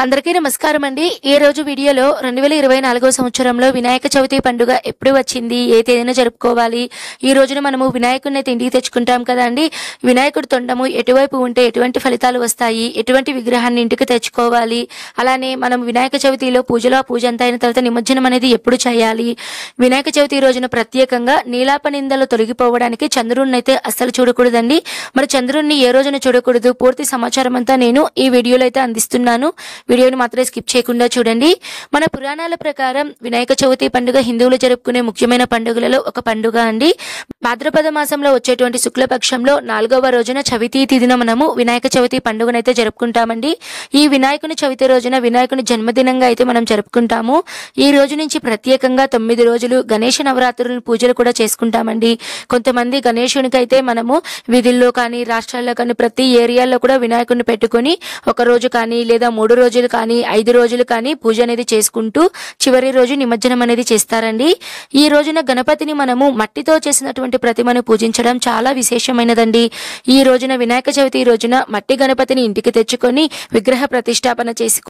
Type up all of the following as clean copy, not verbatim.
అందరికీ నమస్కారం అండి। ఈ రోజు వీడియోలో 2024వ సంవత్సరంలో వినాయక చవితి పండుగ ఎప్పుడు వచ్చింది, ఏ తేదీన జరుపుకోవాలి, ఈ రోజున మనము వినాయకుడిని ఇంటికి తెచ్చుకుంటాం కదండి। వినాయకుడి తొండము ఎటువైపు ఉంటే ఎటువంటి ఫలితాలు వస్తాయి, ఎటువంటి విగ్రహాన్ని ఇంటికి తెచ్చుకోవాలి, అలానే మనం వినాయక చవితిలో పూజ అంతా అయిన తర్వాత నిమజ్జనం అనేది ఎప్పుడు చేయాలి, వినాయక చవితి రోజున ప్రత్యేకంగా నీలాపనిందలు తొలగిపోవడానికి చంద్రుడిని అయితే అస్సలు చూడకూడదండి। మరి చంద్రుడిని ఏ రోజున చూడకూడదు, పూర్తి సమాచారం అంతా నేను ఈ వీడియోలో అయితే అందిస్తున్నాను। వీడియోని మాత్రం స్కిప్ చేయకుండా చూడండి। మన పురాణాల ప్రకారం వినాయక చవితి పండుగ హిందువులు జరుపుకునే ముఖ్యమైన పండుగలలో ఒక పండుగ అండి। భాద్రపద మాసంలో వచ్చేటువంటి శుక్లపక్షంలో 4వ రోజున చవితి తిథిన మనము వినాయక చవితి పండుగనైతే జరుపుకుంటామండి। ఈ వినాయకుని చవితి రోజున వినాయకుని జన్మదినంగా అయితే మనం జరుపుకుంటాము। ఈ రోజు నుంచి ప్రత్యేకంగా 9 రోజులు గణేష నవరాత్రులను పూజలు కూడా చేసుకుంటామండి। కొంతమంది గణేశునికి అయితే మనము వీధుల్లో కానీ రాష్ట్రాల్లో కానీ ప్రతి ఏరియాలో కూడా వినాయకుడిని పెట్టుకొని ఒక రోజు కానీ లేదా 3 రోజులు కానీ 5 రోజులు కానీ పూజ అనేది చేసుకుంటూ చివరి రోజు నిమజ్జనం అనేది చేస్తారండి। ఈ రోజున గణపతిని మనము మట్టితో చేసినటువంటి ప్రతిమను పూజించడం చాలా విశేషమైనదండి। ఈ రోజున వినాయక చవితి రోజున మట్టి గణపతిని ఇంటికి తెచ్చుకొని విగ్రహ ప్రతిష్టాపన చేసి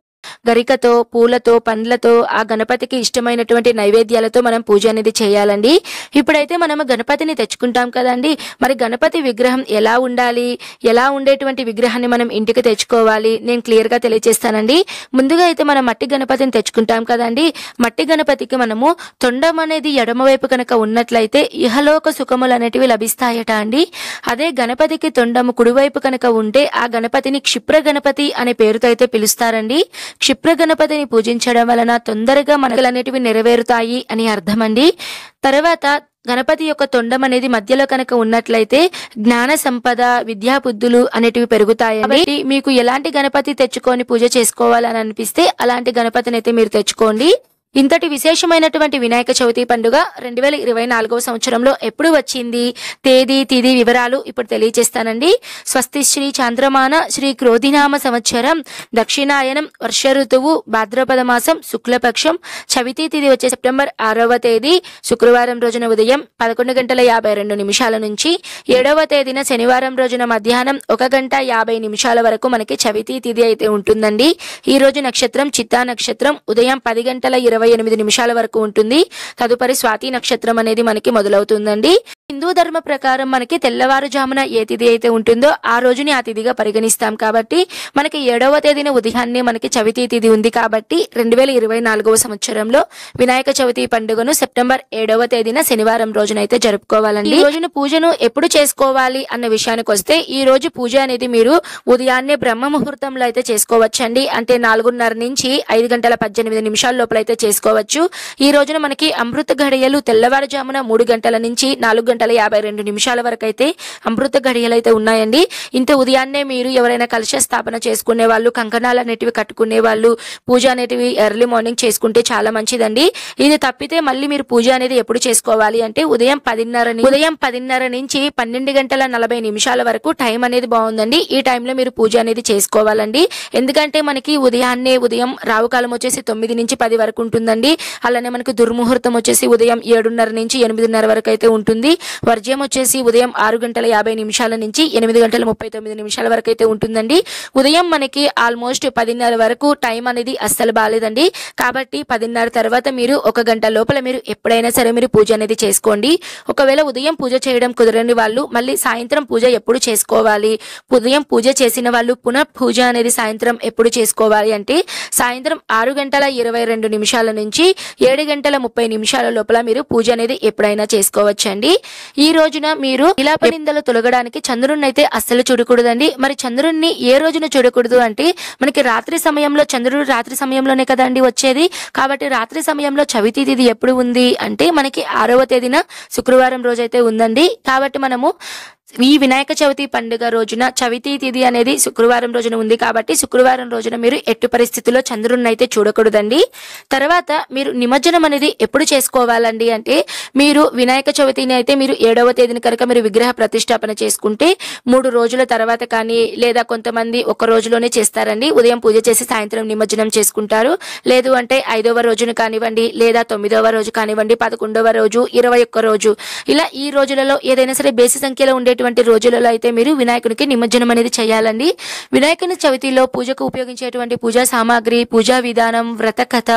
గరికతో పూలతో పండ్లతో ఆ గణపతికి ఇష్టమైనటువంటి నైవేద్యాలతో మనం పూజ అనేది చేయాలండి। ఇప్పుడైతే మనం గణపతిని తెచ్చుకుంటాం కదండి, మరి గణపతి విగ్రహం ఎలా ఉండాలి, ఎలా ఉండేటువంటి విగ్రహాన్ని మనం ఇంటికి తెచ్చుకోవాలి నేను క్లియర్ గా తెలియజేస్తానండి। ముందుగా అయితే మనం మట్టి గణపతిని తెచ్చుకుంటాం కదండి, మట్టి గణపతికి మనము తొండం అనేది ఎడమవైపు కనుక ఉన్నట్లయితే ఇహలోక సుఖములు అనేటివి లభిస్తాయట అండి। అదే గణపతికి తొండము కుడివైపు కనుక ఉంటే ఆ గణపతిని క్షిప్ర గణపతి అనే పేరుతో అయితే పిలుస్తారండి। క్షిప్ర గణపతిని పూజించడం వలన తొందరగా మనకు అనేటివి నెరవేరుతాయి అని అర్థం అండి। తర్వాత గణపతి యొక్క తొండం అనేది మధ్యలో కనుక ఉన్నట్లయితే జ్ఞాన సంపద విద్యా బుద్ధులు అనేటివి పెరుగుతాయండి। మీకు ఎలాంటి గణపతి తెచ్చుకొని పూజ చేసుకోవాలని అనిపిస్తే అలాంటి గణపతిని అయితే మీరు తెచ్చుకోండి। ఇంతటి విశేషమైనటువంటి వినాయక చవితి పండుగ 2024వ సంవత్సరంలో ఎప్పుడు వచ్చింది, తేదీ తిథి వివరాలు ఇప్పుడు తెలియజేస్తానండి। స్వస్తి శ్రీ చాంద్రమాన శ్రీ క్రోధినామ సంవత్సరం దక్షిణాయనం వర్ష ఋతువు భాద్రపద మాసం శుక్లపక్షం చవితి తిథి వచ్చే సెప్టెంబర్ 6వ తేదీ శుక్రవారం రోజున ఉదయం 11:52 నుంచి 7వ తేదీన శనివారం రోజున మధ్యాహ్నం 1:50 వరకు మనకి చవితి తిథి అయితే ఉంటుందండి। ఈ రోజు నక్షత్రం చిత్తా నక్షత్రం ఉదయం 10:28 వరకు ఉంటుంది। తదుపరి స్వాతి నక్షత్రం అనేది మనకి మొదలవుతుందండి। హిందూ ధర్మ ప్రకారం మనకి తెల్లవారుజామున ఏ తిథి అయితే ఉంటుందో ఆ రోజుని ఆ తిథిగా పరిగణిస్తాం కాబట్టి మనకి 7వ తేదీన ఉదయాన్నే మనకి చవితి తిథి ఉంది కాబట్టి 2024వ సంవత్సరంలో వినాయక చవితి పండుగను సెప్టెంబర్ 7వ తేదీన శనివారం రోజున అయితే జరుపుకోవాలండి। ఈ రోజున పూజను ఎప్పుడు చేసుకోవాలి అన్న విషయానికి వస్తే ఈ రోజు పూజ అనేది మీరు ఉదయాన్నే బ్రహ్మ ముహూర్తంలో అయితే చేసుకోవచ్చండి। అంటే 4:30 నుంచి 5:18 లోపల అయితే చేసుకోవచ్చు। ఈ రోజున మనకి అమృత ఘడియలు తెల్లవారుజామున 3 గంటల నుంచి 4:52 వరకు అయితే అమృత ఘడియలు అయితే ఉన్నాయండి। ఇంత ఉదయాన్నే మీరు ఎవరైనా కలశ స్థాపన చేసుకునే వాళ్ళు, కంకణాలు అనేటివి కట్టుకునే వాళ్ళు పూజ అనేటివి ఎర్లీ మార్నింగ్ చేసుకుంటే చాలా మంచిదండి। ఇది తప్పితే మళ్ళీ మీరు పూజ అనేది ఎప్పుడు చేసుకోవాలి అంటే ఉదయం 10:30 నుంచి 12:40 వరకు టైం అనేది బాగుందండి। ఈ టైంలో మీరు పూజ అనేది చేసుకోవాలండి। ఎందుకంటే మనకి ఉదయం రావుకాలం వచ్చేసి 9 నుంచి 10 వరకు ఉంటుందండి। అలానే మనకు దుర్ముహూర్తం వచ్చేసి ఉదయం 7:30 నుంచి 8:30 వరకు అయితే ఉంటుంది। వర్జ్యం వచ్చేసి ఉదయం 6:50 నుంచి 8:39 వరకు అయితే ఉంటుందండి। ఉదయం మనకి ఆల్మోస్ట్ 10:30 వరకు టైం అనేది అస్సలు బాలేదండి। కాబట్టి 10:30 తర్వాత మీరు 1 గంట లోపల మీరు ఎప్పుడైనా సరే మీరు పూజ అనేది చేసుకోండి। ఒకవేళ ఉదయం పూజ చేయడం కుదరని వాళ్ళు మళ్ళీ సాయంత్రం పూజ ఎప్పుడు చేసుకోవాలి, ఉదయం పూజ చేసిన వాళ్ళు పునః పూజ అనేది సాయంత్రం ఎప్పుడు చేసుకోవాలి అంటే సాయంత్రం 6:22 నుంచి 7:30 లోపల మీరు పూజ అనేది ఎప్పుడైనా చేసుకోవచ్చండి। ఈ రోజున మీరు నీలాపనిందలు తొలగడానికి చంద్రుడిని అయితే అస్సలు చూడకూడదండి। మరి చంద్రుడిని ఏ రోజున చూడకూడదు అంటే మనకి రాత్రి సమయంలో, చంద్రుడు రాత్రి సమయంలోనే కదండి వచ్చేది, కాబట్టి రాత్రి సమయంలో చవితి తిథి ఎప్పుడు ఉంది అంటే మనకి 6వ తేదీన శుక్రవారం రోజైతే ఉందండి। కాబట్టి మనము ఈ వినాయక చవితి పండుగ రోజున చవితి తిథి అనేది శుక్రవారం రోజున ఉంది కాబట్టి శుక్రవారం రోజున మీరు ఎట్టి పరిస్థితుల్లో చంద్రుడిని అయితే చూడకూడదండి। తర్వాత మీరు నిమజ్జనం అనేది ఎప్పుడు చేసుకోవాలండి అంటే మీరు వినాయక చవితిని అయితే మీరు 7వ తేదీన కనుక మీరు విగ్రహ ప్రతిష్టాపన చేసుకుంటే 3 రోజుల తర్వాత కానీ లేదా కొంతమంది ఒక రోజులోనే చేస్తారండి। ఉదయం పూజ చేసి సాయంత్రం నిమజ్జనం చేసుకుంటారు। లేదు అంటే 5వ రోజున కానివ్వండి లేదా 9వ రోజు కానివ్వండి 11వ రోజు 21 రోజు ఇలా ఈ రోజులలో ఏదైనా సరే బేసి సంఖ్యలో ఉండే వచ్చేటువంటి రోజులలో అయితే మీరు వినాయకునికి నిమజ్జనం అనేది చేయాలండి. వినాయకుని చవితిలో పూజకు ఉపయోగించేటువంటి పూజా సామాగ్రి, పూజా విధానం, వ్రత కథ,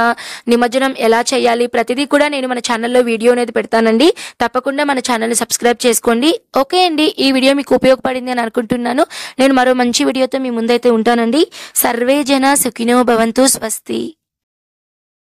నిమజ్జనం ఎలా చేయాలి ప్రతిదీ కూడా నేను మన ఛానల్లో వీడియో అనేది పెడతానండి. తప్పకుండా మన ఛానల్ని సబ్స్క్రైబ్ చేసుకోండి. ఓకే అండి, ఈ వీడియో మీకు ఉపయోగపడింది అని అనుకుంటున్నాను. నేను మరో మంచి వీడియోతో మీ ముందైతే ఉంటానండి. సర్వే జన సుఖినో భవంతు. స్వస్తి.